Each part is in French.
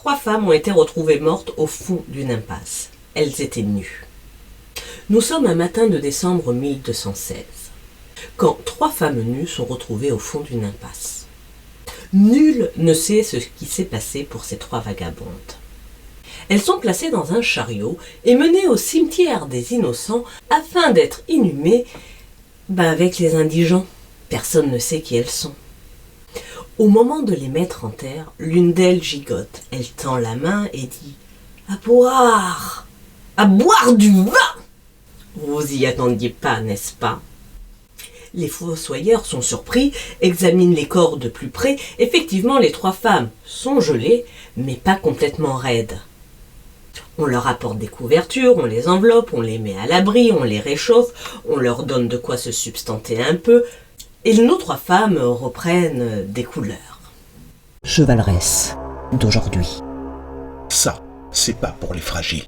3 femmes ont été retrouvées mortes au fond d'une impasse. Elles étaient nues. Nous sommes un matin de décembre 1216, quand 3 femmes nues sont retrouvées au fond d'une impasse. Nul ne sait ce qui s'est passé pour ces 3 vagabondes. Elles sont placées dans un chariot et menées au cimetière des innocents afin d'être inhumées avec les indigents. Personne ne sait qui elles sont. Au moment de les mettre en terre, l'une d'elles gigote. Elle tend la main et dit « À boire! À boire du vin !» Vous y attendiez pas, n'est-ce pas? Les fossoyeurs sont surpris, examinent les corps de plus près. Effectivement, les 3 femmes sont gelées, mais pas complètement raides. On leur apporte des couvertures, on les enveloppe, on les met à l'abri, on les réchauffe, on leur donne de quoi se substanter un peu, et nos 3 femmes reprennent des couleurs. Chevaleresse d'aujourd'hui. Ça, c'est pas pour les fragiles.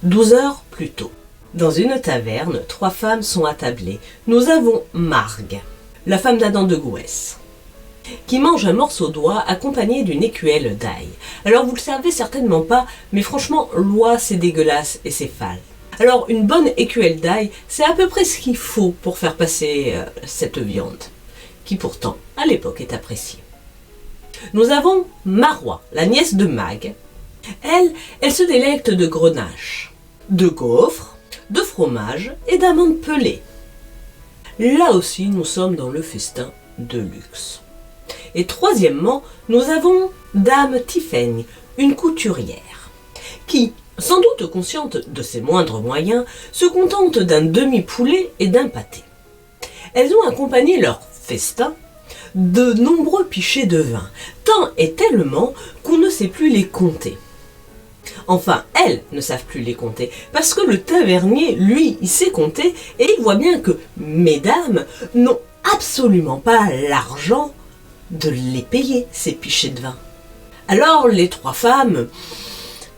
12 heures plus tôt. Dans une taverne, 3 femmes sont attablées. Nous avons Margue, la femme d'Adam de Gouès, qui mange un morceau d'oie accompagné d'une écuelle d'ail. Alors vous le savez certainement pas, mais franchement, l'oie c'est dégueulasse et c'est fade. Alors une bonne écuelle d'ail, c'est à peu près ce qu'il faut pour faire passer cette viande, qui pourtant, à l'époque, est appréciée. Nous avons Marois, la nièce de Mag. Elle se délecte de grenache, de gaufres, de fromage et d'amandes pelées. Là aussi, nous sommes dans le festin de luxe. Et troisièmement, nous avons Dame Tiphaine, une couturière, qui, sans doute consciente de ses moindres moyens, se contente d'un demi-poulet et d'un pâté. Elles ont accompagné leur festin de nombreux pichets de vin, tant et tellement qu'on ne sait plus les compter. Enfin, elles ne savent plus les compter, parce que le tavernier, lui, il sait compter, et il voit bien que mesdames n'ont absolument pas l'argent de les payer, ces pichets de vin. Alors les 3 femmes,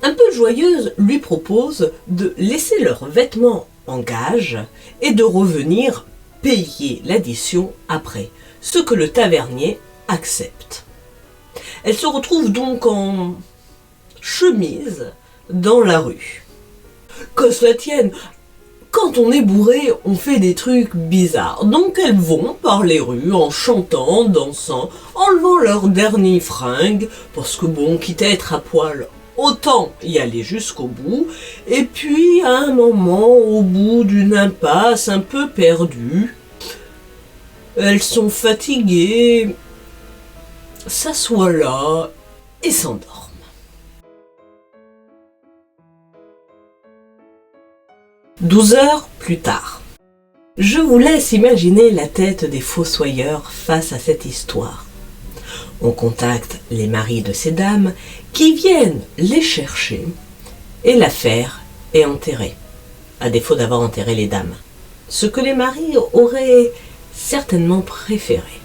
un peu joyeuses, lui proposent de laisser leurs vêtements en gage et de revenir payer l'addition après, ce que le tavernier accepte. Elles se retrouvent donc en chemise dans la rue. Que cela tienne, quand on est bourré, on fait des trucs bizarres. Donc elles vont par les rues en chantant, en dansant, enlevant leurs derniers fringues, parce que bon, quitte à être à poil, autant y aller jusqu'au bout. Et puis à un moment, au bout d'une impasse un peu perdue, elles sont fatiguées, s'assoient là et s'endorment. 12 heures plus tard. Je vous laisse imaginer la tête des fossoyeurs face à cette histoire. On contacte les maris de ces dames qui viennent les chercher et l'affaire est enterrée, à défaut d'avoir enterré les dames. Ce que les maris auraient certainement préféré.